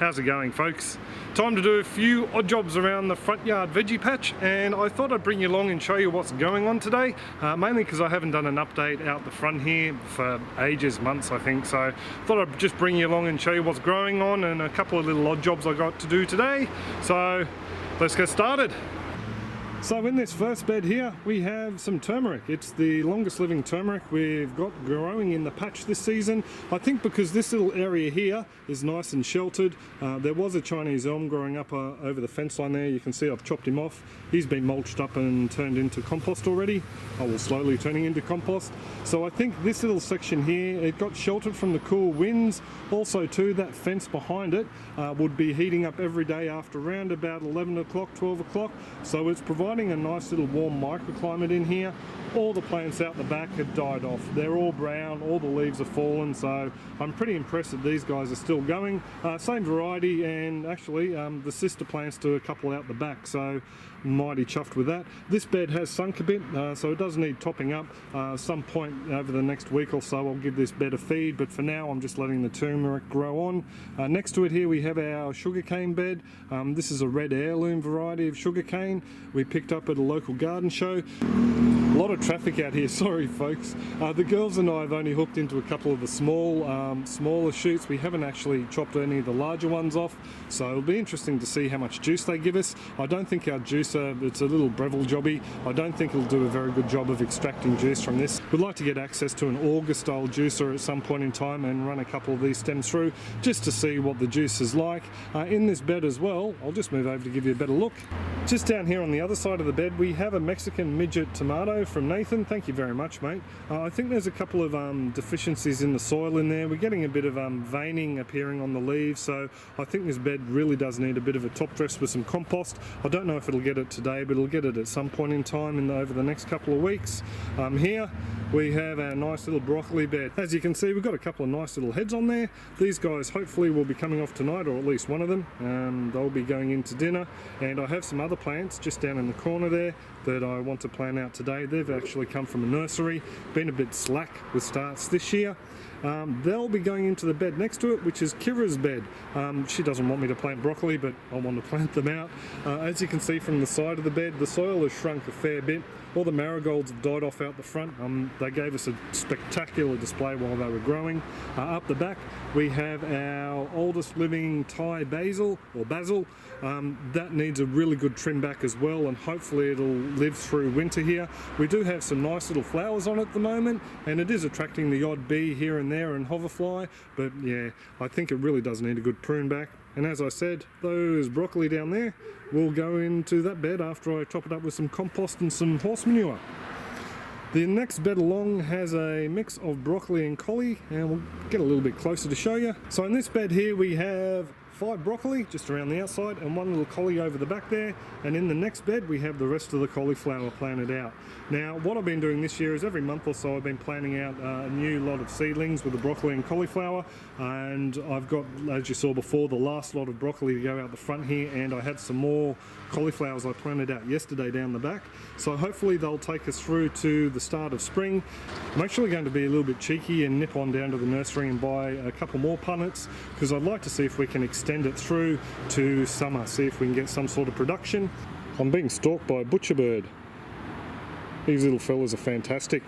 How's it going, folks? Time to do a few odd jobs around the front yard veggie patch, and I thought I'd bring you along and show you what's going on today, mainly because I haven't done an update out the front here for ages, months I think, so I thought I'd just bring you along and show you what's growing on and a couple of little odd jobs I got to do today. So let's get started. So in this first bed here we have some turmeric. It's the longest living turmeric we've got growing in the patch this season. I think because this little area here is nice and sheltered. There was a Chinese elm growing up over the fence line there. You can see I've chopped him off. He's been mulched up and turned into compost already. I will slowly turning into compost. So I think this little section here, it got sheltered from the cool winds. Also too, that fence behind it would be heating up every day after around about 11 o'clock, 12 o'clock. So it's providing a nice little warm microclimate in here. All the plants out the back have died off. They're all brown, all the leaves have fallen, so I'm pretty impressed that these guys are still going. Same variety, and actually the sister plants to a couple out the back, so mighty chuffed with that. This bed has sunk a bit, so it does need topping up. Some point over the next week or so I'll give this bed a feed, but for now I'm just letting the turmeric grow on. Next to it here we have our sugarcane bed. This is a red heirloom variety of sugarcane we picked up at a local garden show. A lot of traffic out here, sorry folks. The girls and I have only hooked into a couple of the smaller shoots. We haven't actually chopped any of the larger ones off, so it'll be interesting to see how much juice they give us. I don't think our juicer, it's a little Breville jobby, I don't think it'll do a very good job of extracting juice from this. We'd like to get access to an auger style juicer at some point in time and run a couple of these stems through just to see what the juice is like. In this bed as well, I'll just move over to give you a better look. Just down here on the other side of the bed we have a Mexican midget tomato from Nathan. Thank you very much, mate. I think there's a couple of deficiencies in the soil in there. We're getting a bit of veining appearing on the leaves, so I think this bed really does need a bit of a top dress with some compost. I don't know if it'll get it today, but it'll get it at some point in time over the next couple of weeks. Here we have our nice little broccoli bed. As you can see, we've got a couple of nice little heads on there. These guys hopefully will be coming off tonight, or at least one of them. They'll be going into dinner, and I have some other plants just down in the corner there that I want to plant out today. They've actually come from a nursery, been a bit slack with starts this year. They'll be going into the bed next to it, which is Kira's bed. She doesn't want me to plant broccoli, but I want to plant them out. As you can see from the side of the bed, the soil has shrunk a fair bit. All the marigolds have died off out the front. They gave us a spectacular display while they were growing. Up the back we have our oldest living Thai basil, or basil. That needs a really good trim back as well, and hopefully it'll live through winter here. We do have some nice little flowers on it at the moment, and it is attracting the odd bee here and there and hoverfly, but yeah, I think it really does need a good prune back. And as I said, those broccoli down there will go into that bed after I top it up with some compost and some horse manure. The next bed along has a mix of broccoli and collie, and we'll get a little bit closer to show you. So in this bed here we have 5 broccoli just around the outside and 1 little collie over the back there, and in the next bed we have the rest of the cauliflower planted out. Now what I've been doing this year is every month or so I've been planting out a new lot of seedlings with the broccoli and cauliflower, and I've got, as you saw before, the last lot of broccoli to go out the front here, and I had some more cauliflowers I planted out yesterday down the back, so hopefully they'll take us through to the start of spring. I'm actually going to be a little bit cheeky and nip on down to the nursery and buy a couple more punnets, because I'd like to see if we can extend it through to summer, see if we can get some sort of production. I'm being stalked by a butcher bird. These little fellas are fantastic.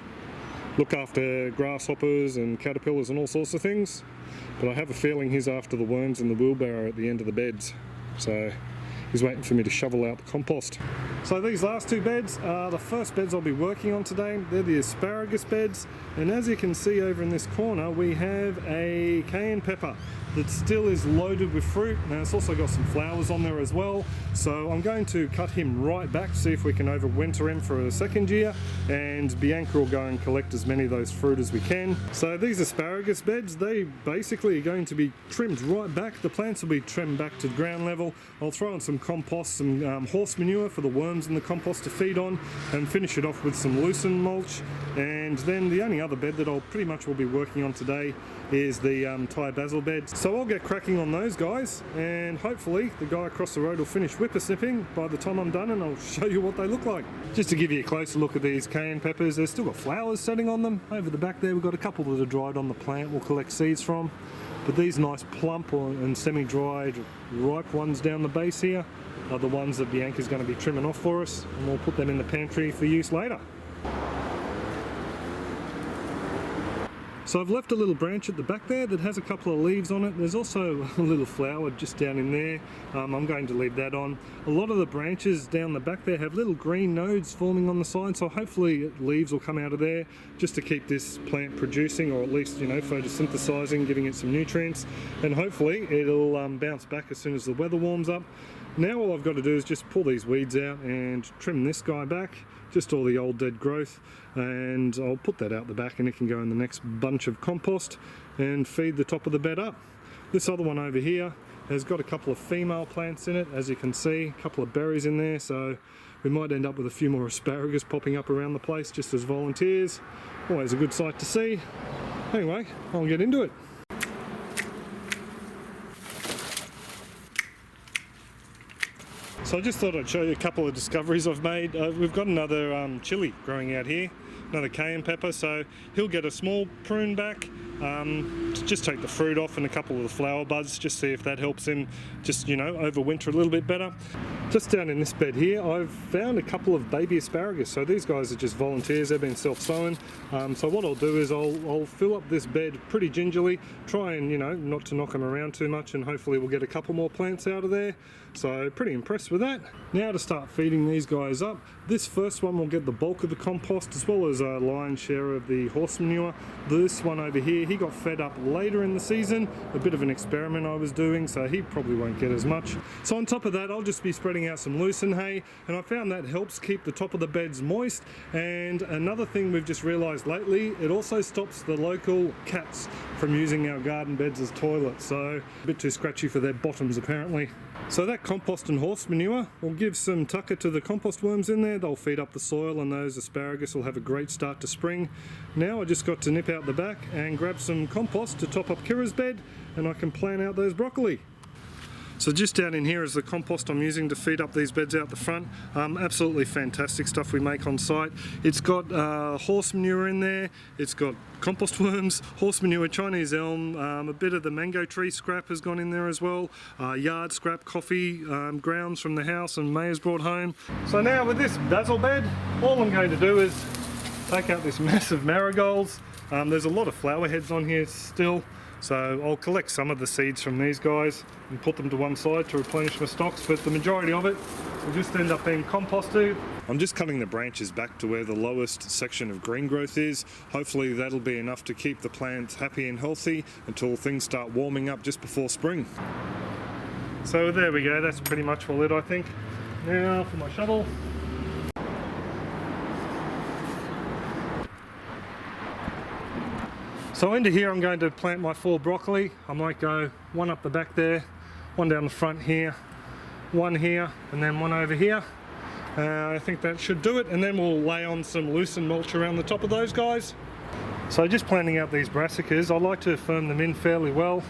Look after grasshoppers and caterpillars and all sorts of things, but I have a feeling he's after the worms in the wheelbarrow at the end of the beds, so he's waiting for me to shovel out the compost. So these last 2 beds are the first beds I'll be working on today. They're the asparagus beds, and as you can see over in this corner we have a cayenne pepper that still is loaded with fruit, and it's also got some flowers on there as well. So I'm going to cut him right back to see if we can overwinter him for a second year, and Bianca will go and collect as many of those fruit as we can. So these asparagus beds, they basically are going to be trimmed right back. The plants will be trimmed back to ground level. I'll throw in some compost, some horse manure for the worms in the compost to feed on, and finish it off with some lucerne mulch. And then the only other bed that I'll pretty much will be working on today is the Thai basil bed. So I'll get cracking on those guys, and hopefully the guy across the road will finish whippersnipping by the time I'm done, and I'll show you what they look like. Just to give you a closer look at these cayenne peppers, they've still got flowers setting on them. Over the back there we've got a couple that are dried on the plant we'll collect seeds from. but these nice plump and semi-dried ripe ones down the base here are the ones that Bianca's going to be trimming off for us, and we'll put them in the pantry for use later. So I've left a little branch at the back there that has a couple of leaves on it. There's also a little flower just down in there. I'm going to leave that on. A lot of the branches down the back there have little green nodes forming on the side, so hopefully leaves will come out of there just to keep this plant producing, or at least, you know, photosynthesizing, giving it some nutrients, and hopefully it'll bounce back as soon as the weather warms up. Now all I've got to do is just pull these weeds out and trim this guy back, just all the old dead growth, and I'll put that out the back and it can go in the next bunch of compost and feed the top of the bed up. This other one over here has got a couple of female plants in it, as you can see, a couple of berries in there, so we might end up with a few more asparagus popping up around the place just as volunteers. Always a good sight to see. Anyway, I'll get into it. So I just thought I'd show you a couple of discoveries I've made. We've got another chili growing out here, another cayenne pepper, so he'll get a small prune back, just take the fruit off and a couple of the flower buds, just see if that helps him just, you know, overwinter a little bit better. Just down in this bed here, I've found a couple of baby asparagus. So these guys are just volunteers, they've been self-sown. So what I'll do is I'll fill up this bed pretty gingerly, try and, you know, not to knock them around too much, and hopefully we'll get a couple more plants out of there. So pretty impressed with that. Now to start feeding these guys up. This first one will get the bulk of the compost as well as a lion's share of the horse manure. This one over here, he got fed up later in the season, a bit of an experiment I was doing, so he probably won't get as much. So on top of that, I'll just be spreading out some lucerne hay, and I found that helps keep the top of the beds moist. And another thing we've just realized lately, it also stops the local cats from using our garden beds as toilets, so a bit too scratchy for their bottoms apparently. So that compost and horse manure will give some tucker to the compost worms in there. They'll feed up the soil and those asparagus will have a great start to spring. Now I just got to nip out the back and grab some compost to top up Kira's bed, and I can plant out those broccoli. So just down in here is the compost I'm using to feed up these beds out the front. Absolutely fantastic stuff we make on site. It's got horse manure in there, it's got compost worms, horse manure, Chinese elm, a bit of the mango tree scrap has gone in there as well, yard scrap, coffee grounds from the house and May has brought home. So now with this basil bed, all I'm going to do is take out this massive marigolds. There's a lot of flower heads on here still, so I'll collect some of the seeds from these guys and put them to one side to replenish my stocks, but the majority of it will just end up being composted. I'm just cutting the branches back to where the lowest section of green growth is. Hopefully that'll be enough to keep the plants happy and healthy until things start warming up just before spring. So there we go, that's pretty much all it, I think. Now for my shovel. So into here I'm going to plant my 4 broccoli. I might go one up the back there, one down the front here, one here, and then one over here. I think that should do it, and then we'll lay on some lucerne mulch around the top of those guys. So just planting out these brassicas, I like to firm them in fairly well.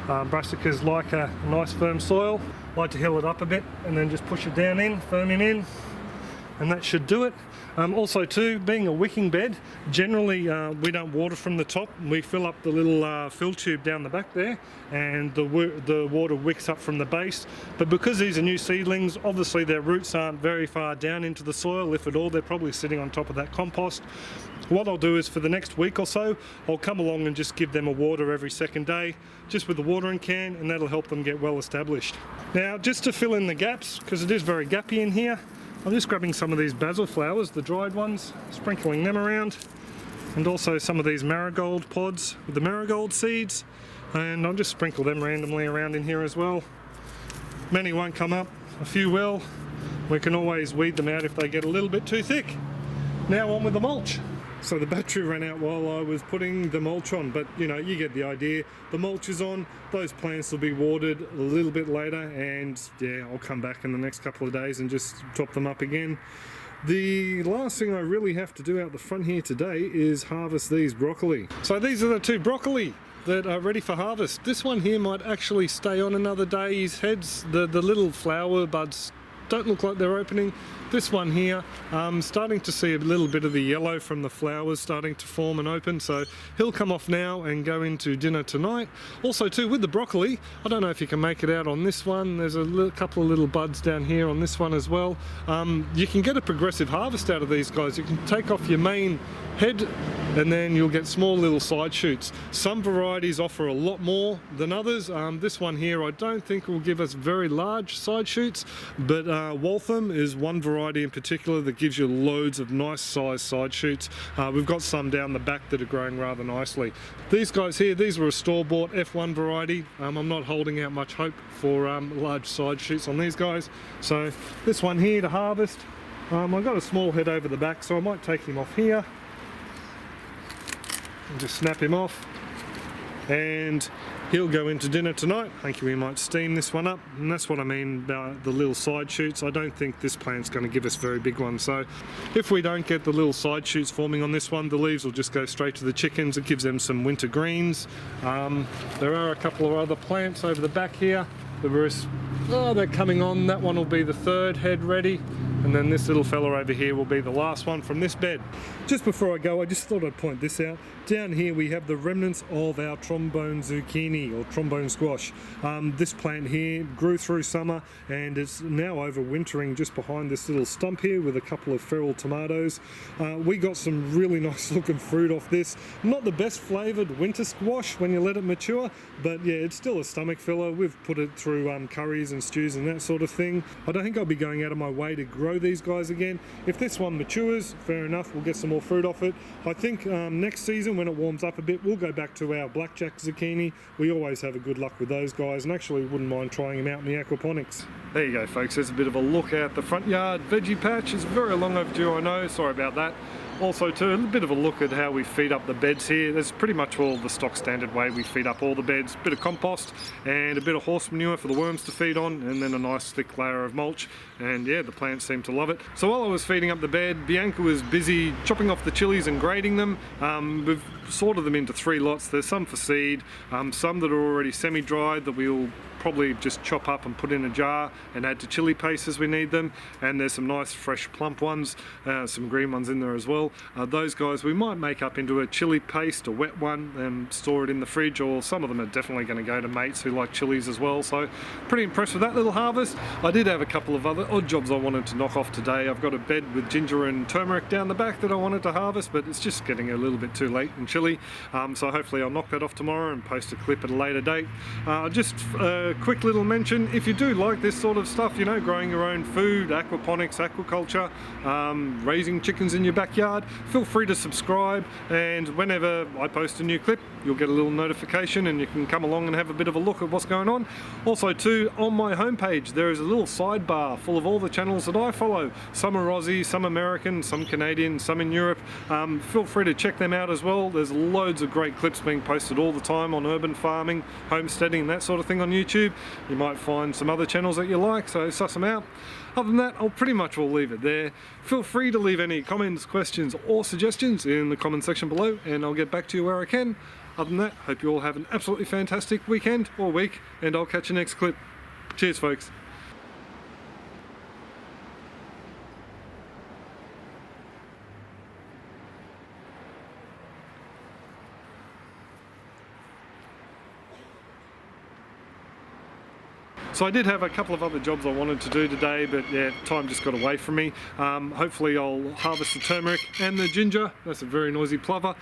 Brassicas like a nice firm soil. I like to hill it up a bit and then just push it down in, firm it in, and that should do it. Also too, being a wicking bed, generally we don't water from the top. We fill up the little fill tube down the back there, and the water wicks up from the base. But because these are new seedlings, obviously their roots aren't very far down into the soil, if at all. They're probably sitting on top of that compost. What I'll do is for the next week or so, I'll come along and just give them a water every second day, just with the watering can, and that'll help them get well established. Now, just to fill in the gaps, because it is very gappy in here, I'm just grabbing some of these basil flowers, the dried ones, sprinkling them around, and also some of these marigold pods with the marigold seeds, and I'll just sprinkle them randomly around in here as well. Many won't come up, a few will. We can always weed them out if they get a little bit too thick. Now on with the mulch. So the battery ran out while I was putting the mulch on, but you know, you get the idea. The mulch is on, those plants will be watered a little bit later, and yeah, I'll come back in the next couple of days and just top them up again. The last thing I really have to do out the front here today is harvest these broccoli. So these are the 2 broccoli that are ready for harvest. This one here might actually stay on another day. His heads, the little flower buds don't look like they're opening. This one here, starting to see a little bit of the yellow from the flowers starting to form and open, so he'll come off now and go into dinner tonight. Also too, with the broccoli, I don't know if you can make it out on this one, there's a couple of little buds down here on this one as well. You can get a progressive harvest out of these guys. You can take off your main head and then you'll get small little side shoots. Some varieties offer a lot more than others. This one here I don't think will give us very large side shoots, but Waltham is one variety in particular that gives you loads of nice sized side shoots. We've got some down the back that are growing rather nicely. These guys here, these were a store-bought F1 variety. I'm not holding out much hope for large side shoots on these guys. So this one here to harvest, I've got a small head over the back, so I might take him off here and just snap him off, and he'll go into dinner tonight. I think we might steam this one up, and that's what I mean about the little side shoots. I don't think this plant's going to give us very big ones, so if we don't get the little side shoots forming on this one, the leaves will just go straight to the chickens. It gives them some winter greens. There are a couple of other plants over the back here. They're coming on. That one will be the third head ready, and then this little fella over here will be the last one from this bed. Just before I go, I just thought I'd point this out. Down here we have the remnants of our trombone zucchini or trombone squash. This plant here grew through summer and it's now overwintering just behind this little stump here with a couple of feral tomatoes. We got some really nice looking fruit off this. Not the best flavoured winter squash when you let it mature, but yeah, it's still a stomach filler. We've put it through curries and stews and that sort of thing. I don't think I'll be going out of my way to grow these guys again. If this one matures, fair enough, we'll get some more fruit off it. I think next season when it warms up a bit, we'll go back to our blackjack zucchini. We always have a good luck with those guys, and actually wouldn't mind trying them out in the aquaponics. There you go folks, there's a bit of a look at the front yard veggie patch. It's very long overdue, I know, sorry about that. Also too, a bit of a look at how we feed up the beds here. There's pretty much all the stock standard way we feed up all the beds. A bit of compost and a bit of horse manure for the worms to feed on, and then a nice thick layer of mulch, and yeah, the plants seem to love it. So while I was feeding up the bed, Bianca was busy chopping off the chilies and grading them. We've sorted them into 3 lots. There's some for seed, some that are already semi-dried that we'll probably just chop up and put in a jar and add to chili paste as we need them, and there's some nice fresh plump ones, some green ones in there as well. Those guys we might make up into a chili paste, a wet one, and store it in the fridge, or some of them are definitely going to go to mates who like chilies as well. So pretty impressed with that little harvest. I did have a couple of other odd jobs I wanted to knock off today. I've got a bed with ginger and turmeric down the back that I wanted to harvest, but it's just getting a little bit too late and chilly, so hopefully I'll knock that off tomorrow and post a clip at a later date. Just quick little mention, if you do like this sort of stuff, you know, growing your own food, aquaponics, aquaculture, raising chickens in your backyard, feel free to subscribe, and whenever I post a new clip you'll get a little notification and you can come along and have a bit of a look at what's going on. Also too, on my homepage there is a little sidebar full of all the channels that I follow. Some are Aussie, some American, some Canadian, some in Europe. Feel free to check them out as well. There's loads of great clips being posted all the time on urban farming, homesteading and that sort of thing on YouTube. You might find some other channels that you like, so suss them out. Other than that, I'll pretty much will leave it there. Feel free to leave any comments, questions or suggestions in the comment section below, and I'll get back to you where I can. Other than that, hope you all have an absolutely fantastic weekend or week, and I'll catch you next clip. Cheers folks. So I did have a couple of other jobs I wanted to do today, but yeah, time just got away from me. Hopefully I'll harvest the turmeric and the ginger. That's a very noisy plover.